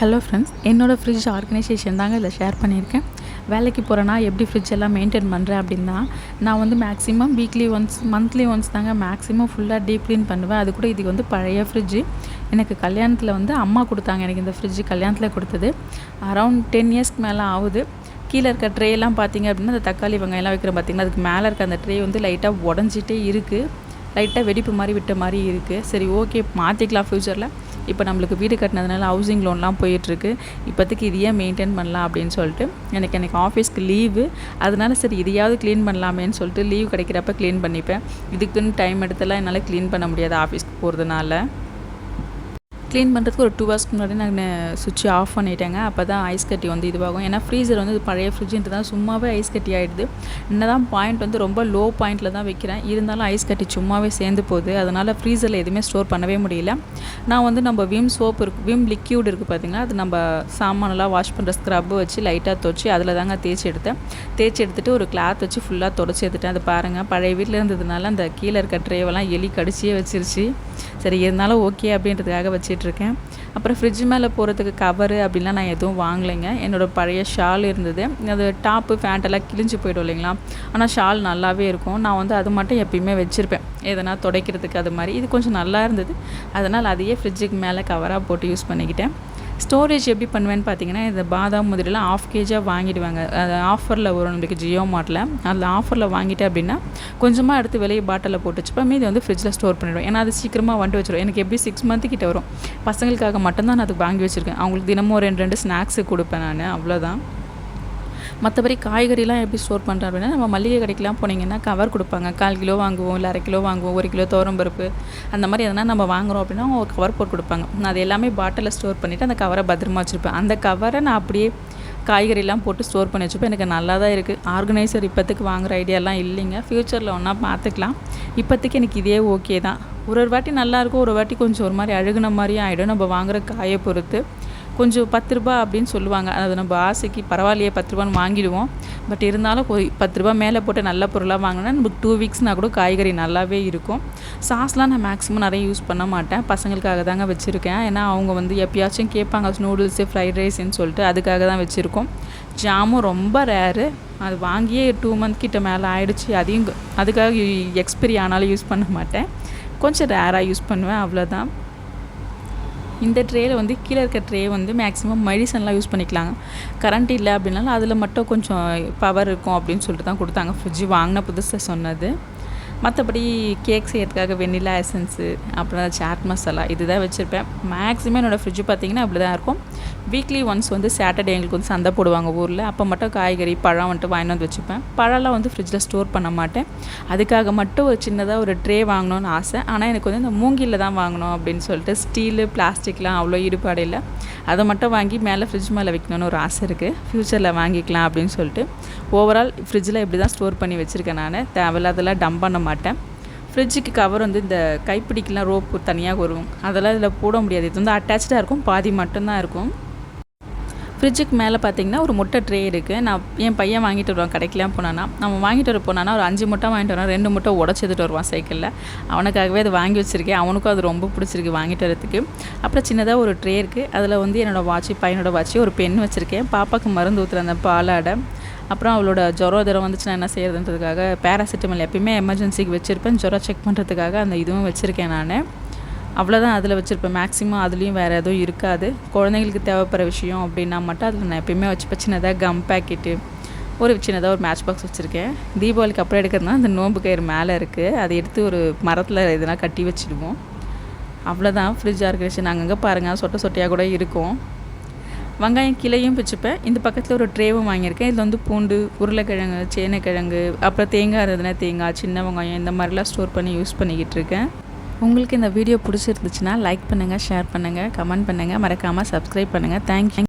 Hello friends, என்னோடய fridge organisation தாங்க இதில் ஷேர் பண்ணியிருக்கேன். வேலைக்கு போகிறேன்னா எப்படி ஃப்ரிட்ஜ் எல்லாம் மெயின்டைன் பண்ணுறேன் அப்படின்னா, நான் வந்து maximum weekly once monthly once தாங்க மேக்ஸிமம் ஃபுல்லாக டீப் க்ளீன் பண்ணுவேன். அது கூட இது வந்து பழைய ஃப்ரிட்ஜு. எனக்கு கல்யாணத்தில் வந்து அம்மா கொடுத்தாங்க. எனக்கு இந்த ஃப்ரிட்ஜு கல்யாணத்தில் கொடுத்தது. அரௌண்ட் 10 இயர்ஸ்க்கு மேலே ஆகுது. கீழே இருக்க ட்ரேலாம் பார்த்திங்க அப்படின்னா, அந்த தக்காளி வெங்காயம்லாம் வைக்கிறோம் பார்த்திங்கன்னா, அதுக்கு மேலே இருக்க அந்த ட்ரே வந்து லைட்டாக உடஞ்சிட்டே இருக்குது. லைட்டாக வெடிப்பு மாதிரி விட்ட மாதிரி இருக்குது. சரி, ஓகே, மாற்றிக்கலாம் ஃப்யூச்சரில். இப்போ நம்மளுக்கு வீடு கட்டினதுனால ஹவுசிங் லோன்லாம் போயிட்டுருக்கு. இப்போதைக்கு இதையே மெயின்டைன் பண்ணலாம் அப்படின்னு சொல்லிட்டு எனக்கு ஆஃபீஸ்க்கு லீவு. அதனால சரி இதையாவது க்ளீன் பண்ணலாமேன்னு சொல்லிட்டு லீவ் கிடைக்கிறப்ப க்ளீன் பண்ணிப்பேன். இதுக்குன்னு டைம் எடுத்துலாம் என்னால் க்ளீன் பண்ண முடியாது ஆஃபீஸ்க்கு போகிறதுனால. க்ளீன் பண்ணுறதுக்கு ஒரு 2 ஹவர்ஸ்க்கு முன்னாடி நான் சுவிட்ச் ஆஃப் பண்ணிட்டேங்க. அப்போ தான் ஐஸ் கட்டி வந்து இதுவாகும். ஏன்னா ஃப்ரீசர் வந்து பழைய ஃப்ரிட்ஜுன்ட்டு தான் சும்மாவே ஐஸ் கட்டி ஆகிடுது. தான் பாயிண்ட் வந்து ரொம்ப லோ பாயிண்ட்டில் தான் வைக்கிறேன். இருந்தாலும் ஐஸ் கட்டி சும்மாவே சேர்ந்து போகுது. அதனால் ஃப்ரீசரில் எதுவுமே ஸ்டோர் பண்ணவே முடியல. நான் வந்து நம்ம விம் சோப் விம் லிக்யூட் இருக்குது பார்த்திங்கன்னா, அது நம்ம சாமானெல்லாம் வாஷ் பண்ணுற ஸ்க்ரப்பு வச்சு லைட்டாக துவச்சி அதில் தாங்க தேய்ச்சி எடுத்துகிட்டு ஒரு கிளாத் வச்சு ஃபுல்லாக தொடச்சி எடுத்துட்டேன். அது பாருங்கள், பழைய வீட்டில் இருந்ததுனால அந்த கீழே இருக்க ட்ரேவெல்லாம் எலி கடிச்சியே வச்சிருச்சு. சரி, இருந்தாலும் ஓகே அப்படின்றதுக்காக வச்சிட்ருக்கேன். அப்புறம் ஃப்ரிட்ஜ் மேலே போகிறதுக்கு கவரு அப்படின்லாம் நான் எதுவும் வாங்கலைங்க. என்னோடய பழைய ஷால் இருந்தது. அது டாப்பு ஃபேண்ட்டெல்லாம் கிழிஞ்சு போய்டும் இல்லைங்களா, ஆனால் ஷால் நல்லாவே இருக்கும். நான் வந்து அது மட்டும் எப்பயுமே வச்சுருப்பேன், எதனா துடைக்கிறதுக்கு. அது மாதிரி இது கொஞ்சம் நல்லா இருந்தது. அதனால் அதையே ஃப்ரிட்ஜுக்கு மேலே கவராக போட்டு யூஸ் பண்ணிக்கிட்டேன். ஸ்டோரேஜ் எப்படி பண்ணுவேன்னு பார்த்தீங்கன்னா, இந்த பாதாம் முதிரெல்லாம் 1/2 kg வாங்கிடுவாங்க. அது ஆஃபரில் வரும் நம்மளுக்கு ஜியோ மார்ட்டில். அதில் ஆஃபரில் வாங்கிட்டேன் அப்படின்னா கொஞ்சமாக எடுத்து வெளியே பாட்டிலில் போட்டு வச்சுப்பேன். மீதி வந்து ஃப்ரிட்ஜில் ஸ்டோர் பண்ணிவிடுவேன். ஏன்னா அது சீக்கிரமாக வந்துட்டு வச்சிடும். எனக்கு எப்படி 6 மந்த்து கிட்ட வரும். பசங்களுக்காக மட்டும்தான் நான் அதுக்கு வாங்கி வச்சுருக்கேன். அவங்களுக்கு தினமும் 2 ஸ்நாக்ஸு கொடுப்பேன் நான், அவ்வளோதான். மற்றபடி காய்கறிலாம் எப்படி ஸ்டோர் பண்ணுறேன் அப்படின்னா, நம்ம மளிகை கடைக்கெலாம் போனீங்கன்னா கவர் கொடுப்பாங்க. 1/4 கிலோ வாங்குவோம், இல்லை 1/2 கிலோ வாங்குவோம், 1 கிலோ துவரம்பருப்பு அந்த மாதிரி எதனா நம்ம வாங்குகிறோம் அப்படின்னா அவங்க ஒரு கவர் போட்டு கொடுப்பாங்க. நான் அது எல்லாமே பாட்டிலில் ஸ்டோர் பண்ணிவிட்டு அந்த கவரை பத்திரமா வச்சுருப்பேன். அந்த கவரை நான் அப்படியே காய்கறிலாம் போட்டு ஸ்டோர் பண்ணி வச்சுப்பேன். எனக்கு நல்லா தான் இருக்குது. ஆர்கனைசர் இப்போதைக்கு வாங்குகிற ஐடியாலாம் இல்லைங்க. ஃப்யூச்சரில் ஒன்றா பார்த்துக்கலாம். இப்போதைக்கு எனக்கு இதே ஓகே தான். ஒரு வாட்டி நல்லாயிருக்கும், ஒரு வாட்டி கொஞ்சம் ஒரு மாதிரி அழுகுன மாதிரியும் ஆகிடும். நம்ம வாங்குகிற காயை பொறுத்து. கொஞ்சம் 10 ரூபா அப்படின்னு சொல்லுவாங்க. அது நம்ம ஆசைக்கு பரவாயில்லையே 10 ரூபான்னு வாங்கிடுவோம். பட் இருந்தாலும் 10 ரூபா மேலே போட்டு நல்ல பொருளாக வாங்கினா நமக்கு 2 வீக்ஸ்னால் கூட காய்கறி நல்லாவே இருக்கும். சாஸ்லாம் நான் மேக்ஸிமம் நிறைய யூஸ் பண்ண மாட்டேன். பசங்களுக்காக தாங்க வச்சுருக்கேன். ஏன்னா அவங்க வந்து எப்பயாச்சும் கேட்பாங்க நூடுல்ஸு, ஃப்ரைட் ரைஸ்ன்னு சொல்லிட்டு, அதுக்காக தான் வச்சுருக்கோம். ஜாமும் ரொம்ப ரேரு. அது வாங்கியே 2 மந்த் கிட்ட மேலே ஆகிடுச்சு. அதுக்காக எக்ஸ்பைரி ஆனாலும் யூஸ் பண்ண மாட்டேன். கொஞ்சம் ரேராக யூஸ் பண்ணுவேன், அவ்வளோதான். இந்த ட்ரேயில் வந்து கீழே இருக்க ட்ரே வந்து மேக்ஸிமம் மெடிசன்லாம் யூஸ் பண்ணிக்கலாங்க. கரண்ட் இல்லை அப்படின்னாலும் அதில் மட்டும் கொஞ்சம் பவர் இருக்கும் அப்படின்னு சொல்லிட்டு தான் கொடுத்தாங்க. ஃப்ரிட்ஜு வாங்கின புதுசாக சொன்னது. மற்றபடி கேக் செய்யறதுக்காக வெண்ணிலா எசன்ஸு, அப்புறம் சாட் மசாலா இதுதான் வச்சுருப்பேன். மேக்ஸிமம் என்னோடய ஃப்ரிட்ஜு பார்த்திங்கன்னா அப்படி தான் இருக்கும். வீக்லி ஒன்ஸ் வந்து சாட்டர்டே எங்களுக்கு வந்து சந்தை போடுவாங்க ஊரில். அப்போ மட்டும் காய்கறி பழம் வந்துட்டு வாங்கிட்டு வந்து வச்சுப்பேன். பழம்லாம் வந்து ஃப்ரிட்ஜில் ஸ்டோர் பண்ண மாட்டேன். அதுக்காக மட்டும் ஒரு சின்னதாக ஒரு ட்ரே வாங்கணும்னு ஆசை. ஆனால் எனக்கு வந்து இந்த மூங்கிலில் தான் வாங்கணும் அப்படின்னு சொல்லிட்டு ஸ்டீலு பிளாஸ்டிக்லாம் அவ்வளோ ஈடுபாடு இல்லை. அதை மட்டும் வாங்கி மேலே ஃப்ரிட்ஜ் மேலே வைக்கணும்னு ஒரு ஆசை இருக்குது. ஃப்யூச்சரில் வாங்கிக்கலாம் அப்படின்னு சொல்லிட்டு ஓவரால் ஃப்ரிட்ஜில் இப்படி தான் ஸ்டோர் பண்ணி வச்சுருக்கேன். நான் தேவையில்லாதெல்லாம் டம்ப் பண்ண மாட்டேன். ஃப்ரிட்ஜுக்கு கவர் வந்து இந்த கைப்பிடிக்கெலாம் ரோப்பு தனியாக வரும், அதெல்லாம் இதில் போட முடியாது. இது வந்து அட்டாச்சாக இருக்கும், பாதி மட்டும்தான் இருக்கும். ஃப்ரிட்ஜுக்கு மேலே பார்த்திங்கன்னா ஒரு முட்டை ட்ரே இருக்குது. நான் என் பையன் வாங்கிட்டு வருவான் கடைக்கெலாம் போனான்னா. நம்ம வாங்கிட்டு வர போனான்னா ஒரு 5 முட்டை வாங்கிட்டு வருவான், 2 முட்டை உடச்சி எடுத்துகிட்டு வருவான் சைக்கிளில். அவனுக்காகவே அது வாங்கி வச்சுருக்கேன். அவனுக்கும் அது ரொம்ப பிடிச்சிருக்கு வாங்கிட்டு வரதுக்கு. அப்புறம் சின்னதாக ஒரு ட்ரே இருக்குது. அதில் வந்து என்னோடய வாட்சி, பையனோட வாட்சி, ஒரு பென் வச்சுருக்கேன். பாப்பாவுக்கு மருந்து ஊற்றுற அந்த பாலாடை, அப்புறம் அவளோட ஜுரம் வந்துச்சுன்னா என்ன செய்யறதுன்றதுக்காக பேராசிட்டமல் எப்பயுமே எமர்ஜென்சிக்கு வச்சுருப்பேன். ஜுரம் செக் பண்ணுறதுக்காக அந்த இதுவும் வச்சுருக்கேன் நான். அவ்வளோதான் அதில் வச்சுருப்பேன். மேக்ஸிமம் அதுலேயும் வேறு எதுவும் இருக்காது. குழந்தைங்களுக்கு தேவைப்படுற விஷயம் அப்படின்னா மட்டும் அதில் நான் எப்பயுமே வச்சுப்பேன். சின்னதாக கம் பேக்கெட்டு, ஒரு சின்னதாக ஒரு மேட்ச் பாக்ஸ் வச்சுருக்கேன். தீபாவளிக்கு அப்புறம் எடுக்கிறதுனா அந்த நோம்பு கயிறு மேலே இருக்குது. அதை எடுத்து ஒரு மரத்தில் எதுனா கட்டி வச்சுடுவோம். அவ்வளோதான் ஃப்ரிட்ஜ் ஆர்கனைசேஷன். அங்கங்கே பாருங்கள் சொட்டை சொட்டையாக கூட இருக்கும். வெங்காயம் கிளையும் வச்சுப்பேன். இந்த பக்கத்தில் ஒரு ட்ரேவும் வாங்கியிருக்கேன். இதில் வந்து பூண்டு, உருளைக்கிழங்கு, சேனைக்கிழங்கு, அப்புறம் தேங்காய் இருந்ததுன்னா தேங்காய், சின்ன வெங்காயம் இந்த மாதிரிலாம் ஸ்டோர் பண்ணி யூஸ் பண்ணிக்கிட்டு இருக்கேன். உங்களுக்கு இந்த வீடியோ பிடிச்சிருந்துச்சுன்னா லைக் பண்ணுங்கள், ஷேர் பண்ணுங்கள், கமெண்ட் பண்ணுங்கள், மறக்காமல் சப்ஸ்கிரைப் பண்ணுங்கள். தேங்க்யூ.